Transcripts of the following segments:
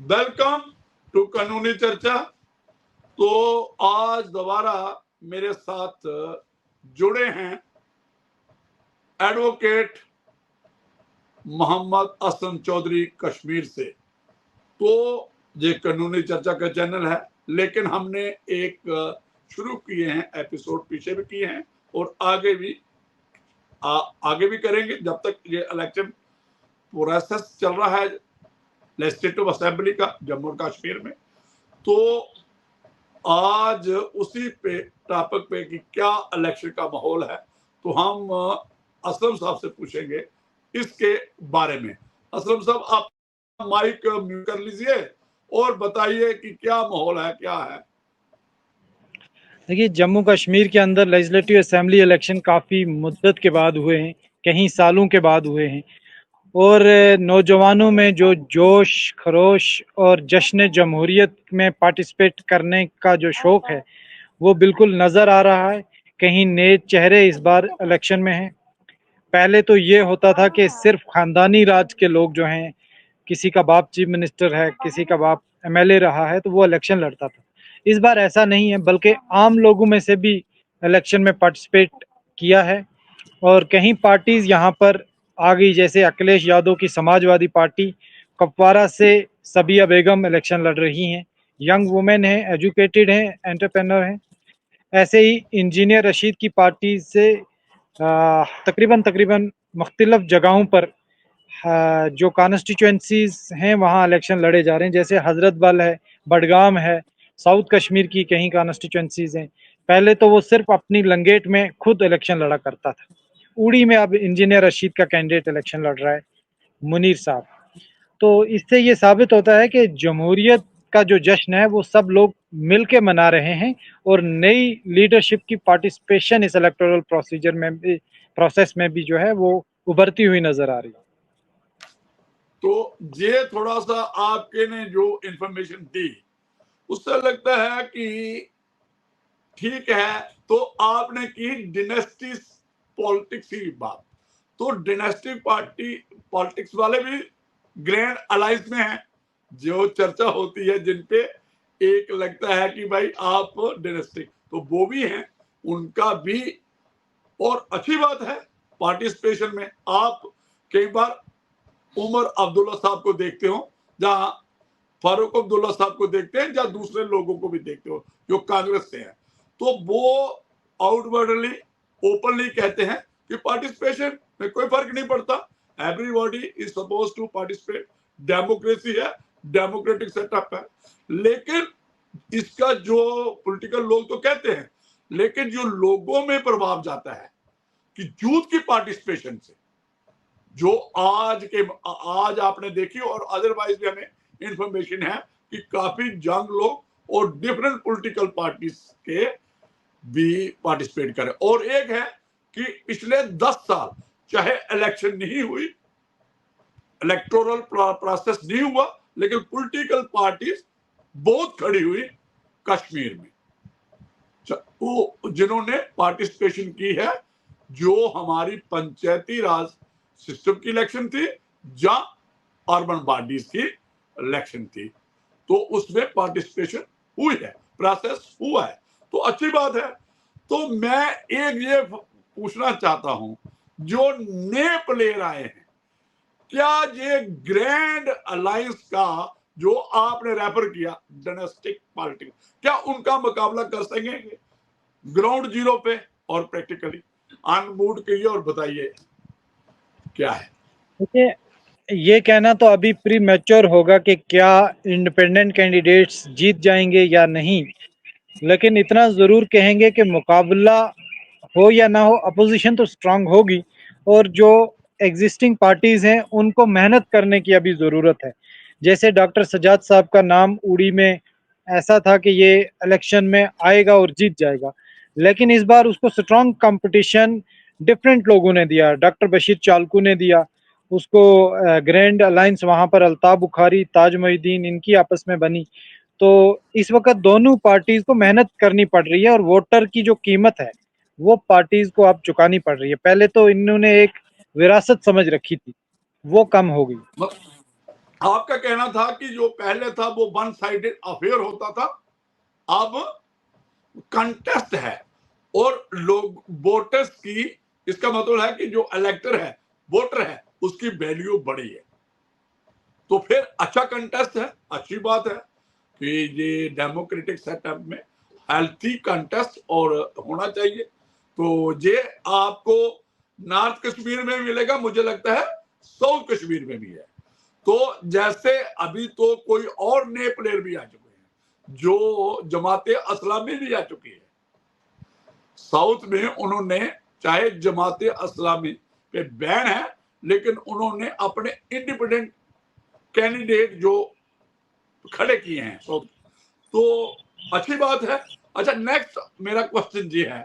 Welcome to कानूनी चर्चा। तो आज दोबारा मेरे साथ जुड़े हैं एडवोकेट मोहम्मद असलम चौधरी कश्मीर से। तो ये कानूनी चर्चा का चैनल है, लेकिन हमने एक शुरू किए हैं एपिसोड, पीछे भी किए हैं और आगे भी करेंगे जब तक ये इलेक्शन प्रोसेस चल रहा है लेजिस्लेटिव असेंबली का जम्मू और कश्मीर में। तो आज उसी पे टॉपिक पे कि क्या इलेक्शन का माहौल है, तो हम असलम साहब से पूछेंगे इसके बारे में। असलम साहब, आप माइक म्यूट कर लीजिए और बताइए कि क्या माहौल है, क्या है। देखिए, जम्मू कश्मीर के अंदर लेजिस्लेटिव असेंबली इलेक्शन काफ़ी मुद्दत के बाद हुए हैं, कहीं सालों के बाद हुए हैं और नौजवानों में जो जोश खरोश और जश्न जमहूरियत में पार्टिसिपेट करने का जो शौक़ है वो बिल्कुल नज़र आ रहा है। कहीं नए चेहरे इस बार इलेक्शन में हैं। पहले तो ये होता था कि सिर्फ ख़ानदानी राज के लोग जो हैं, किसी का बाप चीफ मिनिस्टर है, किसी का बाप एमएलए रहा है, तो वो इलेक्शन लड़ता था। इस बार ऐसा नहीं है, बल्कि आम लोगों में से भी इलेक्शन में पार्टिसिपेट किया है और कहीं पार्टीज यहाँ पर आ गई, जैसे अखिलेश यादव की समाजवादी पार्टी, कुपवारा से सबिया बेगम इलेक्शन लड़ रही हैं। यंग वुमेन हैं, एजुकेटेड हैं, एंटरप्रेन्योर हैं। ऐसे ही इंजीनियर रशीद की पार्टी से तकरीबन मुख्तलिफ जगहों पर जो कॉन्स्टिट्यूएंसीज हैं वहाँ इलेक्शन लड़े जा रहे हैं, जैसे हजरत बल है, बडगाम है, साउथ कश्मीर की कहीं कॉन्स्टिट्यूएंसीज हैं। पहले तो वो सिर्फ अपनी लंगेट में खुद इलेक्शन लड़ा करता था। उड़ी में अब इंजीनियर रशीद का कैंडिडेट इलेक्शन लड़ रहा है, मुनीर साहब। तो इससे ये साबित होता है कि जमहूरियत का जो जश्न है वो सब लोग मिल के मना रहे हैं और नई लीडरशिप की पार्टिसिपेशन इस इलेक्टोरल प्रोसेस में भी जो है वो उभरती हुई नजर आ रही है। तो ये थोड़ा सा आपके ने जो इंफॉर्मेशन दी उससे लगता है कि ठीक है। तो आपने की डिनेस्टी पॉलिटिक्स की बात, तो डिनेस्टिक पार्टी पॉलिटिक्स वाले भी ग्रैंड अलायंस में हैं, जो चर्चा होती है जिनपे एक लगता है कि भाई आप डिनेस्टिक, तो वो भी हैं, उनका भी। और अच्छी बात है पार्टिसिपेशन में। आप कई बार उमर अब्दुल्ला साहब को देखते हो, जहां फारूक अब्दुल्ला साहब को देखते हैं, या दूसरे लोगों को भी देखते हो जो कांग्रेस से हैं, तो वो आउटवर्डली ओपनली कहते हैं कि पार्टिसिपेशन में कोई फर्क नहीं पड़ता, everybody is suppose to participate, democracy है, डेमोक्रेटिक सेटअप है। लेकिन इसका जो पॉलिटिकल लोग तो कहते हैं, लेकिन जो लोगों में प्रभाव जाता है कि यूथ की पार्टिसिपेशन से, जो आज आपने देखी और अदरवाइज भी हमें इंफॉर्मेशन है कि काफी यंग लोग और डिफरेंट पॉलिटिकल पार्टीज के भी पार्टिसिपेट करें। और एक है कि पिछले 10 साल चाहे इलेक्शन नहीं हुई, इलेक्टोरल प्रोसेस नहीं हुआ, लेकिन पॉलिटिकल पार्टीज बहुत खड़ी हुई कश्मीर में, वो जिन्होंने पार्टिसिपेशन की है, जो हमारी पंचायती राज सिस्टम की इलेक्शन थी या अर्बन बॉडीज की इलेक्शन थी, तो उसमें पार्टिसिपेशन हुई है, प्रोसेस हुआ है, तो अच्छी बात है। तो मैं एक ये पूछना चाहता हूं, जो नए प्लेयर आए हैं, क्या ये ग्रैंड अलायंस का जो आपने रेफर किया डायनेस्टिक पॉलिटिक्स, क्या उनका मुकाबला कर सकेंगे ग्राउंड जीरो पे और प्रैक्टिकली? अनमूड कहिए और बताइए क्या है। देखिए, ये कहना तो अभी प्री मैच्योर होगा कि क्या इंडिपेंडेंट कैंडिडेट्स जीत जाएंगे या नहीं, लेकिन इतना ज़रूर कहेंगे कि मुकाबला हो या ना हो, अपोजिशन तो स्ट्रांग होगी और जो एग्जिस्टिंग पार्टीज़ हैं उनको मेहनत करने की अभी ज़रूरत है। जैसे डॉक्टर सजाद साहब का नाम उड़ी में ऐसा था कि ये इलेक्शन में आएगा और जीत जाएगा, लेकिन इस बार उसको स्ट्रांग कंपटीशन डिफरेंट लोगों ने दिया। डॉक्टर बशीर चालकू ने दिया उसको, ग्रैंड अलायंस वहाँ पर अल्ताफ बुखारी, ताज मोहिद्दीन, इनकी आपस में बनी। तो इस वक्त दोनों पार्टीज को मेहनत करनी पड़ रही है और वोटर की जो कीमत है वो पार्टीज को अब चुकानी पड़ रही है। पहले तो इन्होंने एक विरासत समझ रखी थी, वो कम हो गई। आपका कहना था कि जो पहले था वो वन साइडेड अफेयर होता था, अब कंटेस्ट है और लोग वोटर्स की, इसका मतलब है कि जो इलेक्टर है, वोटर है, उसकी वैल्यू बढ़ी है। तो फिर अच्छा कंटेस्ट है, अच्छी बात है कि ये डेमोक्रेटिक सेटअप में हेल्थी कंटेस्ट और होना चाहिए। तो ये आपको नॉर्थ कश्मीर में मिलेगा, मुझे लगता है साउथ कश्मीर में भी है। तो जैसे अभी तो कोई और नए प्लेयर भी आ चुके हैं, जो जमाते इस्लामी भी आ चुकी है साउथ में। उन्होंने, चाहे जमाते इस्लामी पे बैन है, लेकिन उन्होंने अपने इंडिपेंडेंट कैंडिडेट जो खड़े किए हैं साउथ। तो अच्छी बात है। अच्छा, नेक्स्ट मेरा क्वेश्चन ये है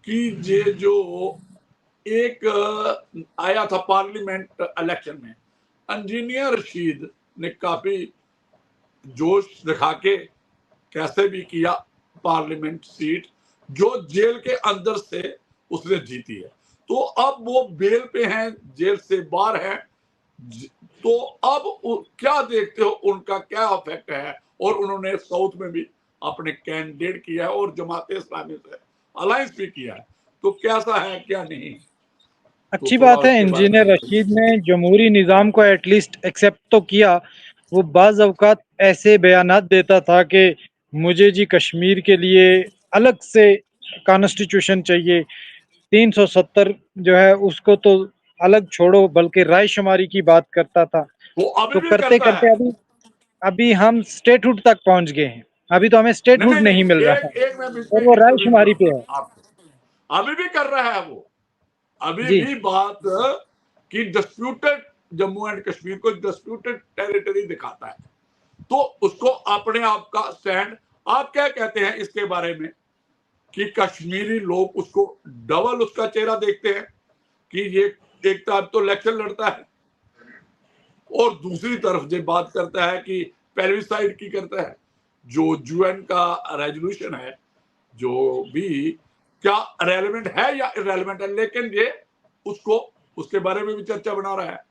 कि ये जो एक आया था पार्लियामेंट इलेक्शन में, इंजीनियर रशीद ने काफी जोश दिखा के कैसे भी किया पार्लियामेंट सीट, जो जेल के अंदर से उसने जीती है। तो अब वो बेल पे हैं, जेल से बाहर हैं। तो अब क्या देखते हो, उनका क्या इफेक्ट है? और उन्होंने साउथ में भी अपने कैंडिडेट किया है और जमाते इस्लामी से अलायंस भी किया है। तो कैसा है, क्या नहीं? तो अच्छी थोड़ा बात है, उसके बारे में इंजीनियर बताइए। रशीद ने जमहूरी निज़ाम को एटलीस्ट एक्सेप्ट तो किया। वो बाज़ अवकात ऐसे बयानात देता था कि मुझे जी कश्मीर के लिए अलग से कॉन्स्टिट्यूशन चाहिए, 370 जो है उसको तो अलग छोड़ो, बल्कि रायशुमारी की बात करता था। वो अभी तो भी करते करता है। करते अभी अभी हम स्टेटहुड तक पहुंच गए हैं। अभी तो हमें नहीं स्टेटहुड नहीं नहीं मिल नहीं, रहा एक है एक मैं बीच में और वो इंटरव्यू रायशुमारी पे करूंगा है। आपको। अभी भी कर रहा है वो, अभी जी, भी बात कि डिस्प्यूटेड जम्मू एंड कश्मीर को डिस्प्यूटेड टेरिटरी दिखाता है। तो उसको अपने आप का स्टैंड, आप क्या कहते हैं इसके बारे में कि कश्मीरी लोग उसको डबल उसका चेहरा देखते हैं कि ये एक तरफ तो इलेक्शन लड़ता है और दूसरी तरफ जो बात करता है कि पेल्विसाइड की करता है, जो यूएन का रेजोल्यूशन है, जो भी क्या रेलेवेंट है या इरेलीवेंट है, लेकिन ये उसको उसके बारे में भी चर्चा बना रहा है।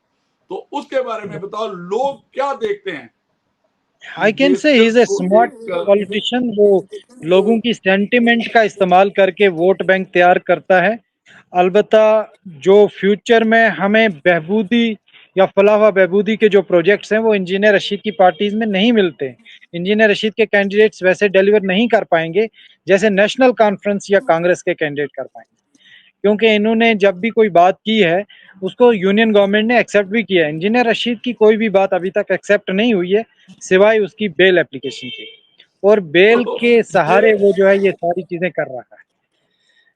तो उसके बारे में बताओ, लोग क्या देखते हैं आई कि कैन ये से ही इज ए सिर्फ स्मार्ट एक पॉलिटिशियन। वो लोगों की सेंटिमेंट का इस्तेमाल करके वोट बैंक तैयार करता है। अलबत्ता जो फ्यूचर में हमें बहबूदी या फलाह बहबूदी के जो प्रोजेक्ट्स हैं वो इंजीनियर रशीद की पार्टीज में नहीं मिलते। इंजीनियर रशीद के कैंडिडेट्स वैसे डिलीवर नहीं कर पाएंगे जैसे नेशनल कॉन्फ्रेंस या कांग्रेस के कैंडिडेट कर पाएंगे, क्योंकि इन्होंने जब भी कोई बात की है उसको यूनियन गवर्नमेंट ने एक्सेप्ट भी किया है। इंजीनियर रशीद की कोई भी बात अभी तक एक्सेप्ट नहीं हुई है सिवाय उसकी बेल एप्लीकेशन के, और बेल तो के ये, सहारे वो जो है ये सारी चीजें कर रहा है।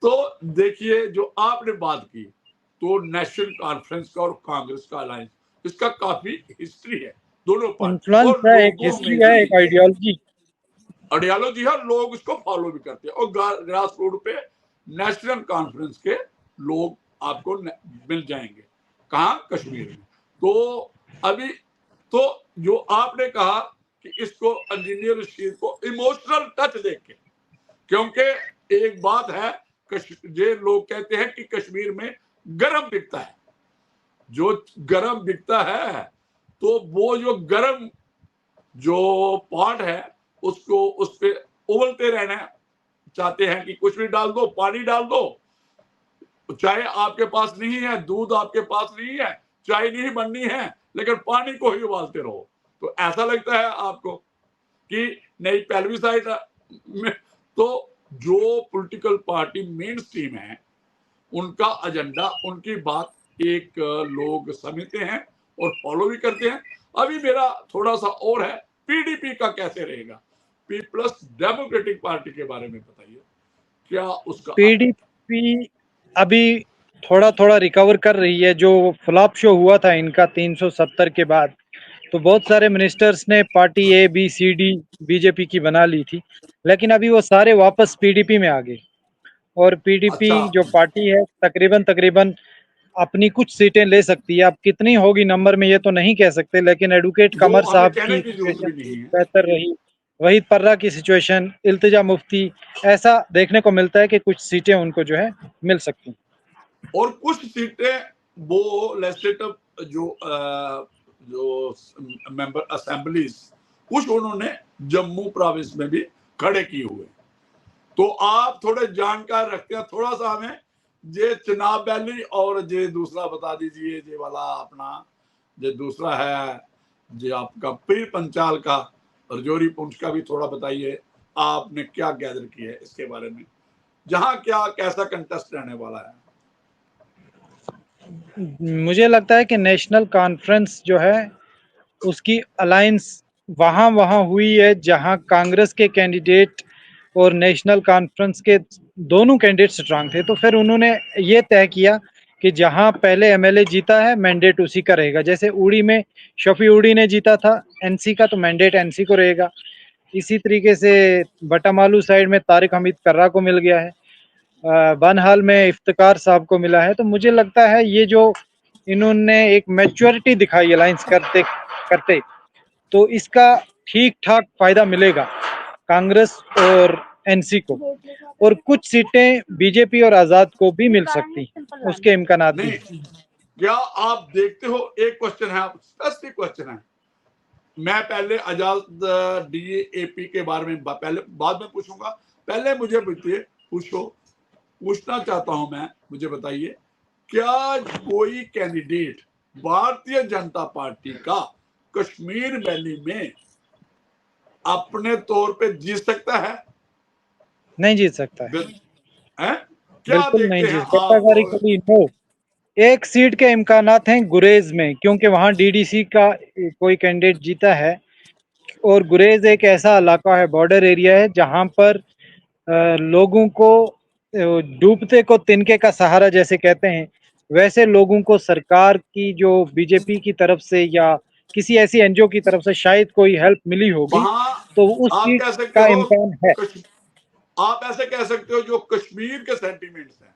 तो देखिए जो आपने बात की, तो नेशनल कॉन्फ्रेंस का और कांग्रेस का अलायंस, इसका काफी हिस्ट्री है दोनों पार्टी इन्फ्लुएंस और है, एक लोगों हिस्ट्री में है, भी एक आइडियोलॉजी। आइडियोलॉजी है, लोग इसको फॉलो भी करते हैं। और ग्रास रूट पे नेशनल कॉन्फ्रेंस के लोग आपको मिल जाएंगे, कहाँ? कश्मीर में। तो अभी तो जो आपने कहा कि इसको इंजीनियर रशीद को इमोशनल टच देख के, क्योंकि एक बात है, ये लोग कहते हैं कि कश्मीर में गरम बिकता है, जो गरम बिकता है, तो वो जो गरम जो पॉट है, उसको उस पे उबलते रहना चाहते हैं कि कुछ भी डाल दो, पानी डाल दो, चाय आपके पास नहीं है, दूध आपके पास नहीं है, चाय नहीं बननी है, लेकिन पानी को ही उबालते रहो। तो ऐसा लगता है आपको कि नहीं, पहलवी साइड में तो जो पॉलिटिकल पार्टी मेन स्ट्रीम है, उनका एजेंडा, उनकी बात एक लोग समझते हैं और फॉलो भी करते हैं। अभी मेरा थोड़ा सा और है, पीडीपी का कैसे रहेगा? पीपल्स डेमोक्रेटिक पार्टी के बारे में बताइए, क्या उसका पीडीपी अभी थोड़ा थोड़ा रिकवर कर रही है। जो फ्लॉप शो हुआ था इनका 370 के बाद, तो बहुत सारे मिनिस्टर्स ने party A B C D BJP की बना ली थी, लेकिन अभी वो सारे वापस पीडीपी में आ गए। और पीडीपी अच्छा, जो पार्टी है तकरीबन तकरीबन अपनी कुछ सीटें ले सकती है। अब कितनी होगी नंबर में ये तो नहीं कह सकते, लेकिन एडवोकेट वो कमर हमें साहब कहने की की जरूरत सिचुएशन भी नहीं है। बेहतर रही, वहीद पर्रा की सिचुएशन, इल्तिजा मुफ्ती, ऐसा देखने को मिलता है कि कुछ सीटें उनको जो है मिल सकती हैं। और कुछ सीटें वो लेजिस्लेटिव जो जो मेंबर असेंबलीज कुछ उन्होंने जम्मू प्रोविंस में भी खड़े किए हुए। तो आप थोड़े जानकार रखते हैं, थोड़ा सा हमें जे चिनाब वैली और जे दूसरा बता दीजिए, जे वाला अपना जे दूसरा है जे आपका पीर पंचाल का रजौरी पुंछ का भी थोड़ा बताइए, आपने क्या गैदर किया है इसके बारे में, जहां क्या कैसा कंटेस्ट रहने वाला है। मुझे लगता है कि नेशनल कॉन्फ्रेंस जो है उसकी अलायंस वहां वहां हुई है जहां कांग्रेस के कैंडिडेट और नेशनल कॉन्फ्रेंस के दोनों कैंडिडेट स्ट्रांग थे। तो फिर उन्होंने ये तय किया कि जहां पहले एमएलए जीता है मैंडेट उसी का रहेगा। जैसे उड़ी में शफी उड़ी ने जीता था एनसी का, तो मैंडेट एनसी को रहेगा। इसी तरीके से बटामालू साइड में तारिक हमीद कर्रा को मिल गया है, बनहाल में इफ्तिकार साहब को मिला है। तो मुझे लगता है ये जो इन्होंने एक मैच्योरिटी दिखाई अलायंस करते करते, तो इसका ठीक ठाक फायदा मिलेगा कांग्रेस और एनसी को, और कुछ सीटें बीजेपी और आजाद को भी मिल सकती, उसके इम्कानात भी। नहीं, क्या आप देखते हो, एक क्वेश्चन है, स्पेसिफिक क्वेश्चन है, मैं पहले आजाद डीएपी के बारे में पहले बाद में पूछूंगा, पहले मुझे पूछना चाहता हूं मैं, मुझे बताइए क्या कोई कैंडिडेट भारतीय जनता पार्टी का कश्मीर वैली में अपने तौर पे जीत सकता है? नहीं जीत सकता है, हैं? क्या बिल्कुल नहीं देखते हैं जीत, आप? Categorically no. एक सीट के इम्कानात हैं गुरेज में, क्योंकि वहां डीडीसी का कोई कैंडिडेट जीता है, और गुरेज एक ऐसा इलाका है, बॉर्डर एरिया है, जहां पर लोगों को डूबते को तिनके का सहारा जैसे कहते हैं, वैसे लोगों को सरकार की जो बीजेपी की तरफ से या किसी ऐसी एनजीओ की तरफ से शायद कोई हेल्प मिली होगी, वहां तो उस आप सीट कह सकते का हो इम्कान है। आप ऐसे कह सकते हो जो कश्मीर के सेंटीमेंट्स हैं,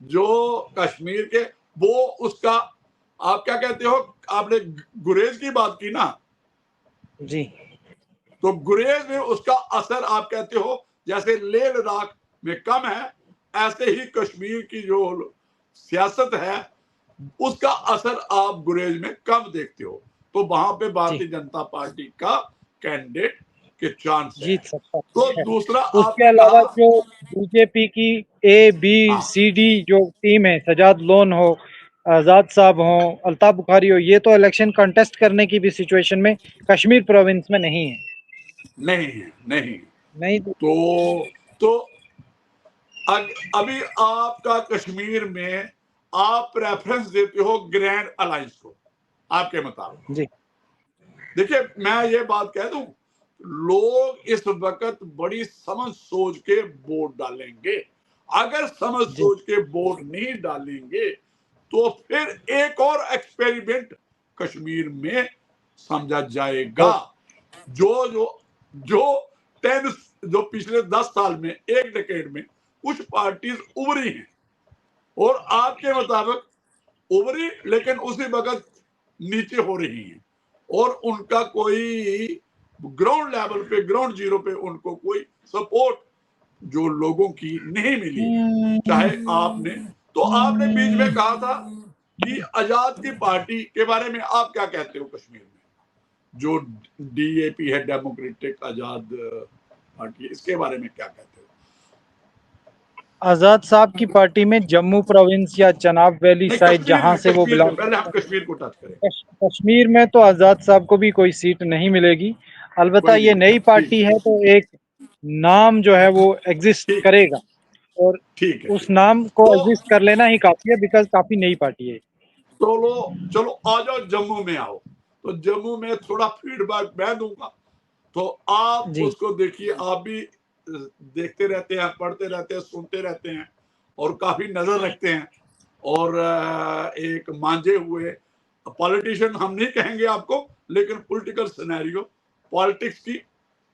जो कश्मीर के, वो उसका आप क्या कहते हो, आपने गुरेज की बात की ना, जी तो गुरेज में उसका असर आप कहते हो जैसे लेह लद्दाख में कम है, ऐसे ही कश्मीर की जो सियासत है उसका असर आप गुरेज में कम देखते हो। तो वहां पे जी, भारतीय जनता पार्टी का कैंडिडेट के चांस है। जीत सकता तो है। दूसरा उसके आपने अलावा कहा, जो बीजेपी की ए बी हाँ सी डी जो टीम है, सजाद लोन हो, आजाद साहब हो, अल्ताफ बुखारी हो, ये तो इलेक्शन कंटेस्ट करने की भी सिचुएशन में कश्मीर प्रोविंस में नहीं है। नहीं है, नहीं। नहीं तो अभी आपका कश्मीर में आप प्रेफरेंस देते हो ग्रैंड अलायंस को, आपके मुताबिक। जी देखिए मैं ये बात कह दूं, लोग इस वक्त बड़ी समझ सोच के वोट डालेंगे। अगर समझ जी सोच के वोट नहीं डालेंगे तो फिर एक और एक्सपेरिमेंट कश्मीर में समझा जाएगा। हो जो जो जो 10 जो पिछले 10 साल में, एक डेकेड में कुछ पार्टीज उभरी हैं और आपके मुताबिक उभरी, लेकिन उसी वक्त नीचे हो रही हैं और उनका कोई ग्राउंड लेवल पे, ग्राउंड जीरो पे उनको कोई सपोर्ट जो लोगों की नहीं मिली है। चाहे आपने, तो आपने बीच में कहा था कि आजाद की पार्टी के बारे में आप क्या कहते हो कश्मीर में, जो डीएपी है, डेमोक्रेटिक आजाद पार्टी, इसके बारे में क्या कहते हो? आजाद साहब की पार्टी में जम्मू प्रोविंस या चनाब वैली नहीं, साइड जहां से वो कश्मीर में बिलोंग पहले हम करते कश्मीर को टच करें। हैं, कश्मीर में तो आजाद साहब को भी कोई सीट नहीं मिलेगी। अलबत्ता कोई नहीं ये नई मिलेगा, ठीक पार्टी है, तो एक नाम जो है वो एग्जिस्ट ठीक करेगा, और ठीक है, उस ठीक। नाम को तो एग्जिस्ट कर लेना ही काफी है, बिकॉज काफी नई पार्टी है। चलो चलो आ जाओ जम्मू में आओ, तो जम्मू में थोड़ा फीडबैक मैं दूंगा, तो आप जी उसको देखिए। आप भी देखते रहते हैं, पढ़ते रहते हैं, सुनते रहते हैं और काफी नजर रखते हैं, और एक मांझे हुए पॉलिटिशियन हम नहीं कहेंगे आपको, लेकिन पॉलिटिकल सिनेरियो, पॉलिटिक्स की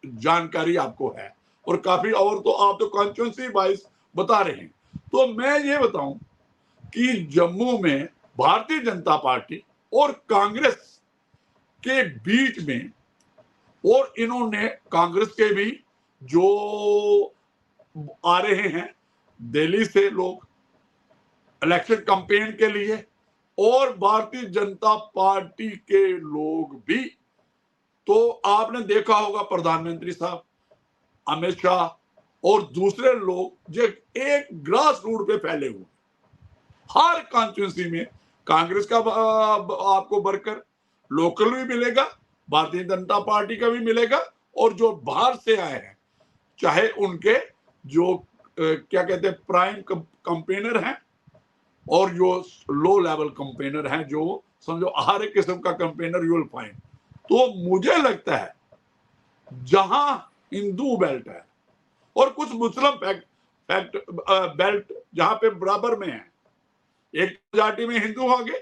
जानकारी आपको है, और काफी, और तो आप तो कॉन्स्टिट्यूंसी वाइज बता रहे हैं। तो मैं ये बताऊं कि जम्मू में भारतीय जनता पार्टी और कांग्रेस के बीच में, और इन्होंने कांग्रेस के भी जो आ रहे हैं दिल्ली से लोग इलेक्शन कैंपेन के लिए, और भारतीय जनता पार्टी के लोग भी। तो आपने देखा होगा प्रधानमंत्री साहब, अमित शाह और दूसरे लोग जो एक ग्रास रूट पे फैले हुए, हर कॉन्स्टिट्यूंसी में कांग्रेस का आपको वर्कर लोकल भी मिलेगा, भारतीय जनता पार्टी का भी मिलेगा, और जो बाहर से आए हैं, चाहे उनके जो क्या कहते हैं प्राइम कंपेनर हैं और जो लो लेवल कंपेनर हैं, जो समझो हर एक किस्म का कंपेनर यू विल फाइंड। तो मुझे लगता है जहां हिंदू बेल्ट है और कुछ मुस्लिम बेल्ट जहां पे बराबर में है, एक मेजॉरिटी में हिंदू होंगे,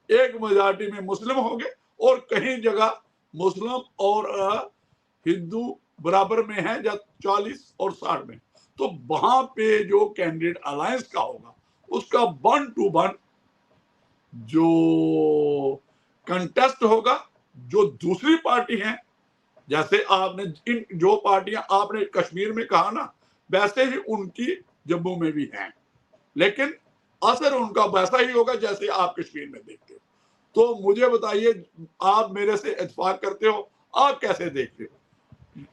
एक मेजॉरिटी में मुस्लिम होंगे, और कहीं जगह मुस्लिम और हिंदू बराबर में है, या 40 और 60 में। तो वहां पे जो कैंडिडेट अलायंस का होगा उसका 1 to 1 जो कंटेस्ट होगा, जो दूसरी पार्टी है, जैसे आपने इन जो पार्टियां आपने कश्मीर में कहा ना, वैसे ही उनकी जम्मू में भी हैं, लेकिन असर उनका वैसा ही होगा जैसे आप कश्मीर में देखते हो। तो मुझे बताइए, आप मेरे से इत्तेफाक करते हो, आप कैसे देखते हो,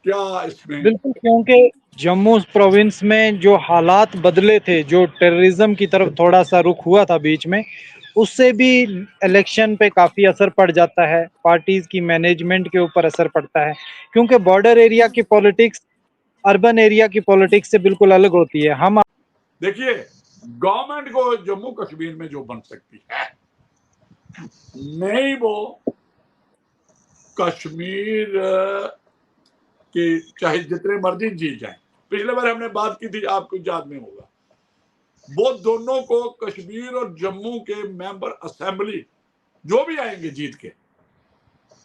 क्या इसमें? बिल्कुल, क्योंकि जम्मू प्रोविंस में जो हालात बदले थे, जो टेररिज्म की तरफ थोड़ा सा रुख हुआ था बीच में, उससे भी इलेक्शन पे काफ़ी असर पड़ जाता है, पार्टीज़ की मैनेजमेंट के ऊपर असर पड़ता है, क्योंकि बॉर्डर एरिया की पॉलिटिक्स अर्बन एरिया की पॉलिटिक्स से बिल्कुल अलग होती है। हम देखिए, गवर्नमेंट को जम्मू कश्मीर में जो बन सकती है, नहीं वो कश्मीर के चाहे जितने मर्जी जीत जाए। पिछले बार हमने बात की थी, आपको याद में होगा, वो दोनों को कश्मीर और जम्मू के मेंबर असेंबली जो भी आएंगे जीत के,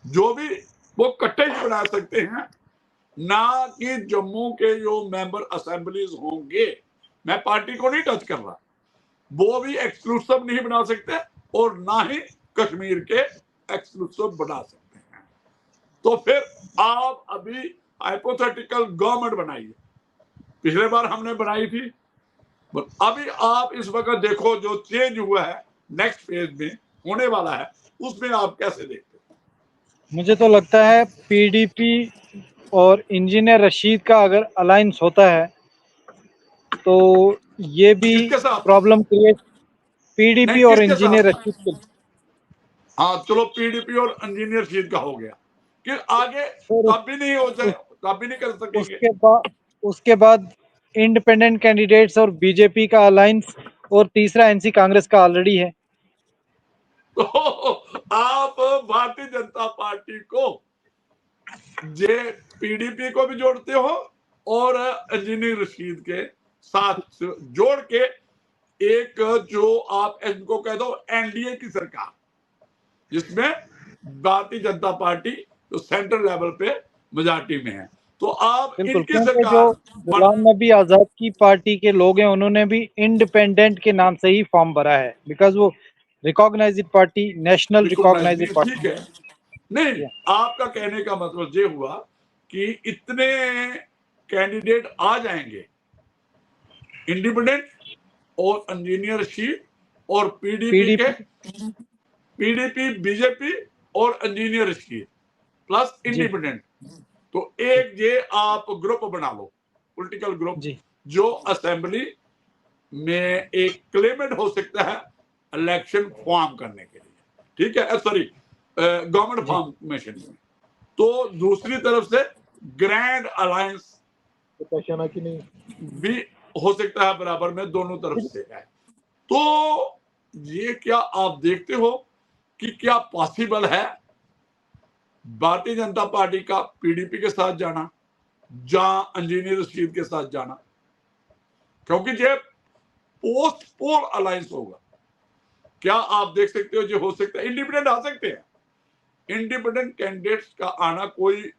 जो भी वो इकट्ठे ही बना सकते हैं, ना कि जम्मू के जो मेंबर असेंबलीज होंगे, मैं पार्टी को नहीं टच कर रहा, वो भी एक्सक्लूसिव नहीं बना सकते, और ना ही कश्मीर के एक्सक्लूसिव बना सकते हैं। तो फिर आप अभी हाइपोथेटिकल गवर्नमेंट बनाइए, पिछले बार हमने बनाई थी, अभी आप इस वक्त देखो जो चेंज हुआ है नेक्स्ट फेज में होने वाला है, उसमें आप कैसे देखते हो? मुझे तो लगता है पीडीपी और इंजीनियर रशीद का अगर अलायंस होता है तो ये भी किसके साथ? प्रॉब्लम क्रिएट, नहीं, पीडीपी और किसके इंजीनियर साथ? रशीद के। हाँ चलो, पीडीपी और इंजीनियर शीट का हो गया, कि आगे फिर तब भी नहीं हो जाए, उस, तब भी नहीं कर सकेंगे। उसके बाद इंडिपेंडेंट कैंडिडेट्स और बीजेपी का अलायंस, और तीसरा एनसी कांग्रेस का ऑलरेडी है। तो आप भारतीय जनता पार्टी को जे पीडीपी को भी जोड़ते हो और इंजीनियर रशीद के साथ जोड़ के एक जो आप इनको कह दो एनडीए की सरकार, जिसमें भारतीय जनता पार्टी जो सेंट्रल लेवल पे मेजॉरिटी में है, तो आप बिल्कुल, इनकी क्योंकि जो सरकार बन। गुलाम नबी आज़ाद की पार्टी के लोग हैं उन्होंने भी इंडिपेंडेंट के नाम से ही फॉर्म भरा है, बिकॉज वो recognised party, national recognise recognised भी ठीक पार्टी है। नहीं, है। आपका कहने का मतलब ये हुआ कि इतने कैंडिडेट आ जाएंगे, इंडिपेंडेंट और इंजीनियरशिप और पीडीपी के, पीडीपी। पीडीपी बीजेपी और इंजीनियरशिप प्लस जी इंडिपेंडेंट, तो एक ये आप ग्रुप बना लो, पॉलिटिकल ग्रुप, जी जो असेंबली में एक क्लेमेंट हो सकता है इलेक्शन फॉर्म करने के लिए, ठीक है, सॉरी गवर्नमेंट जी। फॉर्मेशन में। तो दूसरी तरफ से ग्रैंड अलायंस की नहीं। भी हो सकता है, बराबर में दोनों तरफ से है। तो ये क्या आप देखते हो कि क्या पॉसिबल है भारतीय जनता पार्टी का पीडीपी के साथ जाना, जहां इंजीनियर रशीद के साथ जाना, क्योंकि ये पोस्ट पोल अलायंस होगा। क्या आप देख सकते हो जो हो सकता है इंडिपेंडेंट आ सकते हैं, इंडिपेंडेंट कैंडिडेट्स का आना कोई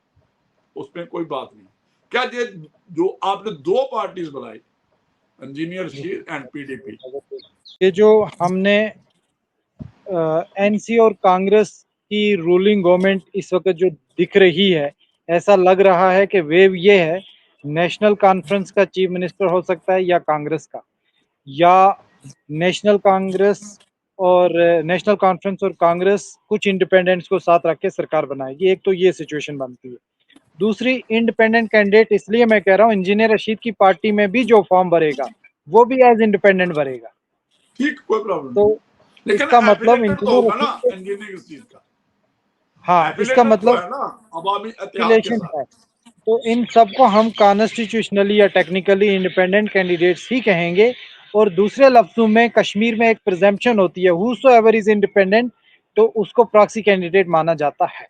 उसमें कोई बात नहीं। क्या ये जो आपने दो पार्टीज बनाई, इंजीनियर शीर एंड पीडीपी, ये जो हमने एनसी और कांग्रेस की रूलिंग गवर्नमेंट इस वक्त जो दिख रही है, ऐसा लग रहा है कि वेव ये है, नेशनल कॉन्फ्रेंस का चीफ मिनिस्टर हो सकता है या कांग्रेस का, या नेशनल कांग्रेस और नेशनल कॉन्फ्रेंस और कांग्रेस कुछ इंडिपेंडेंट्स को साथ रख के सरकार बनाएगी। एक तो ये सिचुएशन बनती है। दूसरी, इंडिपेंडेंट कैंडिडेट इसलिए मैं कह रहा हूँ, इंजीनियर रशीद की पार्टी में भी जो फॉर्म भरेगा वो भी एज इंडिपेंडेंट भरेगा। ठीक, कोई प्रॉब्लम तो नहीं, लेकिन इसका मतलब एफिलेटेड तो इंजीनियर होगा ना रशीद को, इंजीनियरिंग चीज का, हाँ, इसका एफिलेटेड तो मतलब है ना अवामी इत्तेहाद के रिलेशन साथ। है। तो इन सबको हम कॉन्स्टिट्यूशनली या टेक्निकली इंडिपेंडेंट कैंडिडेट्स ही कहेंगे। और दूसरे लफ्जों में कश्मीर में एक प्रिजम्पशन होती है, हूसोएवर इज इंडिपेंडेंट, तो उसको प्रॉक्सी कैंडिडेट माना जाता है।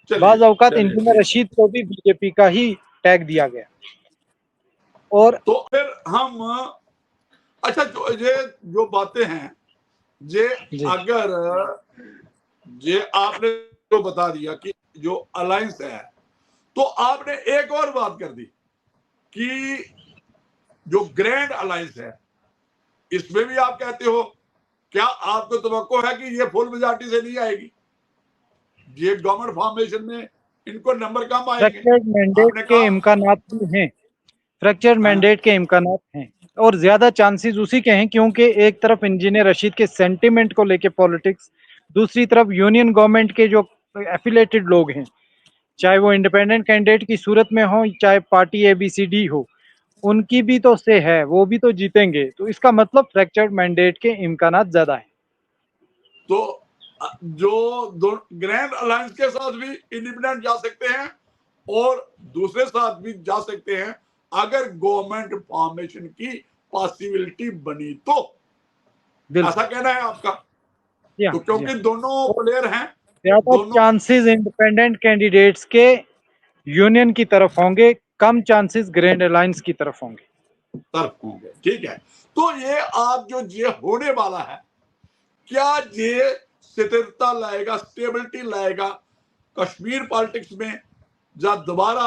चलिए बाज औकात चलिए इंजीनियर ठीक है। रशीद को भी बीजेपी का ही टैग दिया गया। और तो फिर हम, अच्छा ये जो बातें हैं, ये जी अगर ये आपने जो बता दिया कि जो अलायंस है, तो आपने एक और बात कर दी कि जो ग्रैंड अलायंस है, इसमें भी आप कहते हो, क्या आपको तवक्को है कि ये फुल मेजॉरिटी से नहीं आएगी? ये गवर्नमेंट फॉर्मेशन में इनको नंबर कम आएंगे? फ्रैक्चर्ड मैंडेट आपने के कहा इम्कानात भी हैं। फ्रैक्चर्ड हाँ, मैंडेट के इम्कानात हैं और ज्यादा चांसेस उसी के हैं, क्योंकि एक तरफ इंजीनियर रशीद के सेंटिमेंट को लेके पॉलिटिक्स, दूसरी तरफ यूनियन गवर्नमेंट के जो एफिलेटेड लोग हैं, चाहे वो इंडिपेंडेंट कैंडिडेट की सूरत में हो चाहे पार्टी एबीसीडी हो, उनकी भी तो से है, वो भी तो जीतेंगे। तो इसका मतलब फ्रैक्चर्ड मैंडेट के इम्कानात ज्यादा है। तो जो दो ग्रैंड अलायंस के साथ भी इंडिपेंडेंट जा सकते हैं और दूसरे साथ भी जा सकते हैं, अगर गवर्नमेंट फॉर्मेशन की पॉसिबिलिटी बनी तो। बिल्कुल। ऐसा कहना है आपका? जी हाँ, तो जी क्योंकि हाँ। दोनों और प्लेयर हैं, ज्यादा दोनों चांसेस इंडिपेंडेंट कैंडिडेट्स के यूनियन की तरफ होंगे, कम चांसेस ग्रैंड अलायंस की तरफ होंगे। तरफ होंगे, ठीक है। तो ये आप जो ये होने वाला है, क्या ये स्थिरता लाएगा, स्टेबिलिटी लाएगा कश्मीर पॉलिटिक्स में, या दोबारा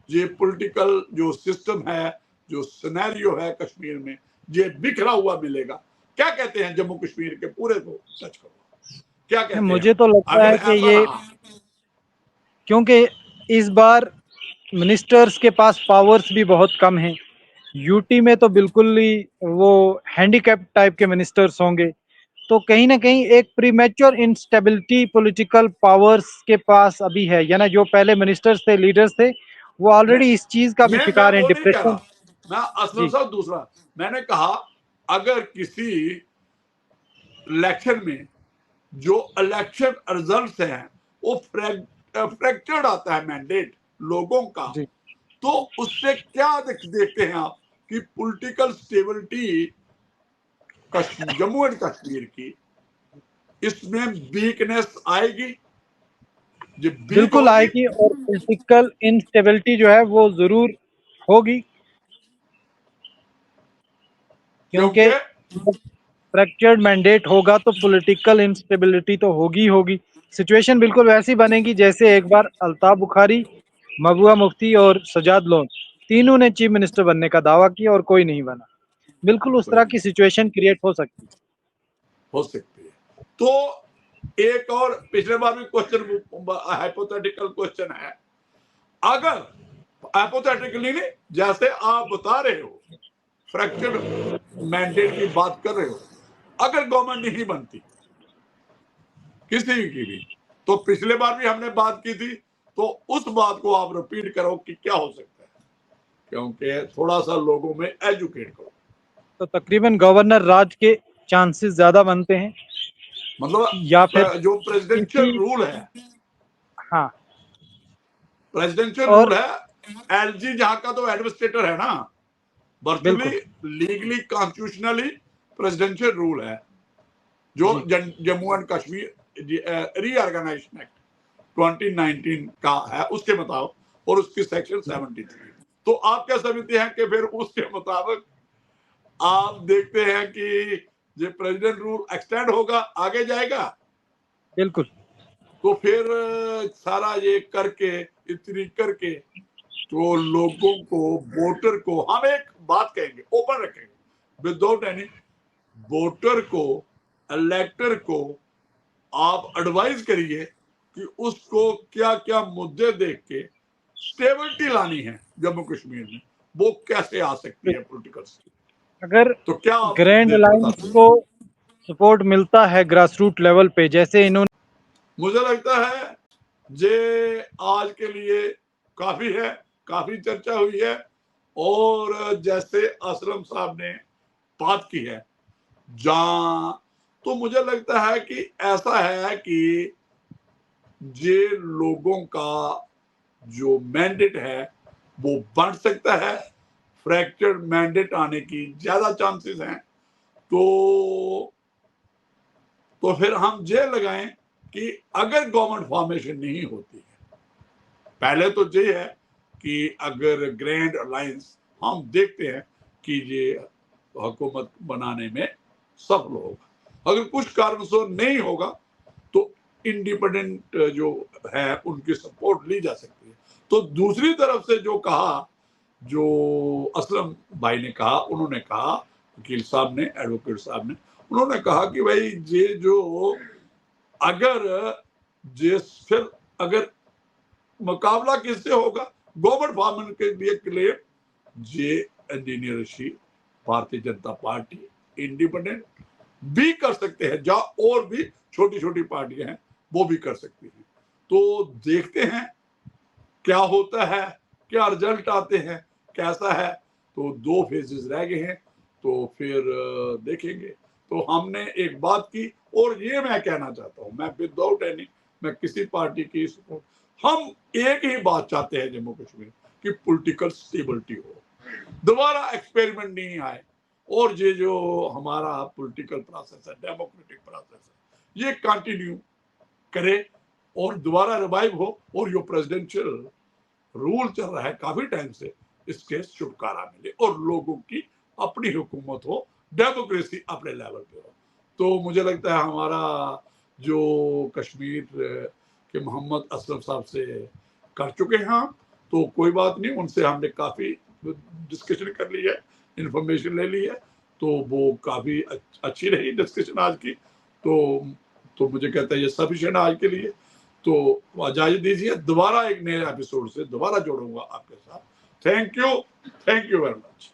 ये पॉलिटिकल जो सिस्टम है, जो सिनेरियो है कश्मीर में, ये बिखरा हुआ मिलेगा? क्या कहते हैं जम्मू कश्मीर के पूरे को टच करो, क्या कहते हैं मुझे तो लगता अगर है कि ऐसा ये, रहा? क्योंकि इस बार मिनिस्टर्स के पास पावर्स भी बहुत कम हैं। यूटी में तो बिल्कुल ही वो हैंडीकैप टाइप के मिनिस्टर्स होंगे। तो कहीं ना कहीं एक प्रीमेच्योर इंस्टेबिलिटी पॉलिटिकल पावर्स के पास अभी है, यानी जो पहले मिनिस्टर्स थे, लीडर्स थे, वो मैं ऑलरेडी इस चीज का भी मैं शिकार हैं, वो नहीं कह डिप्रेशन। रहा, मैं असलम जी साहब दूसरा, मैंने कहा अगर किसी इलेक्शन में जो इलेक्शन रिजल्ट हैं वो फ्रैक्चर्ड आता है मैंडेट लोगों का, जी तो उससे क्या देखते हैं आप कि political stability Jammu and Kashmir की, इसमें वीकनेस आएगी, जो वीक बिल्कुल होगी? आएगी और पॉलिटिकल इंस्टेबिलिटी जो है वो जरूर होगी, क्योंकि क्योंकि फ्रैक्चर्ड मैंडेट होगा तो पॉलिटिकल इंस्टेबिलिटी तो होगी ही होगी। सिचुएशन बिल्कुल वैसी बनेगी जैसे एक बार अल्ताफ बुखारी, महबूबा मुफ्ती और सजाद लोन तीनों ने चीफ मिनिस्टर बनने का दावा किया और कोई नहीं बना। बिल्कुल उस तरह की सिचुएशन क्रिएट हो सकती है। हो सकती है। तो एक और पिछले बार भी क्वेश्चन, हाइपोथेटिकल क्वेश्चन है, अगर हाइपोथेटिकली नहीं, जैसे आप बता रहे हो फ्रैक्चर मैंडेट की बात कर रहे हो, अगर गवर्नमेंट नहीं बनती किसी की भी, तो पिछले बार भी हमने बात की थी, तो उस बात को आप रिपीट करो कि क्या हो सकता है, क्योंकि थोड़ा सा लोगों में एजुकेट करो। तो तकरीबन गवर्नर राज के चांसेस ज्यादा बनते हैं, या फिर मतलब जो प्रेसिडेंशियल किसी, रूल है, हाँ, प्रेसिडेंशियल और रूल है, एलजी जहां का तो एडमिनिस्ट्रेटर है ना, वर्चुअली बिल्कुल लीगली कॉन्स्टिट्यूशनली प्रेसिडेंशियल रूल है, जो जी Jammu and Kashmir reorganisation act 2019 का है उसके मुताबिक, और उसकी सेक्शन 73। तो आप क्या समझते हैं कि फिर उसके मुताबिक आप देखते हैं कि ये प्रेसिडेंट रूल एक्सटेंड होगा, आगे जाएगा? बिल्कुल तो फिर सारा ये करके, इतनी करके, तो लोगों को, वोटर को, हम एक बात कहेंगे, ओपन रखेंगे विदाउट एनी, वोटर को, इलेक्टर को आप एडवाइस करिए कि उसको क्या क्या मुद्दे देख के स्टेबिलिटी लानी है जम्मू कश्मीर में, वो कैसे आ सकती है पॉलिटिकल से। अगर तो क्या आप ग्रैंड बता अलायंस सकते को हैं? सपोर्ट मिलता है ग्रास रूट लेवल पे, जैसे इन्होंने मुझे लगता है जे आज के लिए काफी है, काफी चर्चा हुई है। और जैसे असलम साहब ने बात की है जहां, तो मुझे लगता है कि ऐसा है कि ये लोगों का जो मैंडेट है वो बढ़ सकता है, फ्रैक्चर्ड मैंडेट आने की ज्यादा चांसेस हैं। तो फिर हम ये लगाएं कि अगर गवर्नमेंट फॉर्मेशन नहीं होती है, पहले तो ये है कि अगर ग्रैंड अलायंस हम देखते हैं कि ये हुकूमत बनाने में सफल होगा, अगर कुछ कारण से नहीं होगा तो इंडिपेंडेंट जो है उनकी सपोर्ट ली जा सकती है। तो दूसरी तरफ से जो कहा, जो असलम भाई ने कहा, उन्होंने कहा, वकील साहब ने, एडवोकेट साहब ने, उन्होंने कहा कि भाई ये जो अगर फिर अगर मुकाबला किससे होगा गवर्नमेंट फॉर्मेशन के लिए क्लेम जे engineer Rashid, Bharatiya Janata party, independent भी कर सकते हैं, जहां और भी छोटी छोटी पार्टियां हैं वो भी कर सकती हैं। तो देखते हैं क्या होता है, क्या रिजल्ट आते हैं, कैसा है। तो 2 फेजेस रह गए हैं, तो फिर देखेंगे। तो हमने एक बात की, और ये मैं कहना चाहता हूं, मैं विदाउट एनी, मैं किसी पार्टी की सपोर्ट, हम एक ही बात चाहते हैं जम्मू कश्मीर की पॉलिटिकल स्टेबिलिटी हो, दोबारा एक्सपेरिमेंट नहीं आए, और ये जो हमारा पॉलिटिकल प्रोसेस है, डेमोक्रेटिक प्रोसेस है, ये कंटिन्यू करे और दोबारा रिवाइव हो, और जो प्रेसिडेंशियल रूल चल रहा है काफी टाइम से, इसके छुटकारा मिले और लोगों की अपनी हुकूमत हो, डेमोक्रेसी अपने लेवल पे हो। तो मुझे लगता है हमारा जो कश्मीर के मोहम्मद असलम साहब से कर चुके हैं हम, तो कोई बात नहीं, उनसे हमने काफी डिस्कशन कर ली है, इंफॉर्मेशन ले ली है, तो वो काफी अच्छी रही डिस्कशन आज की। तो मुझे कहता है ये सफिशिएंट आज के लिए। तो इजाजत दीजिए, दोबारा एक नए एपिसोड से दोबारा जोड़ूंगा आपके साथ। Thank you very much.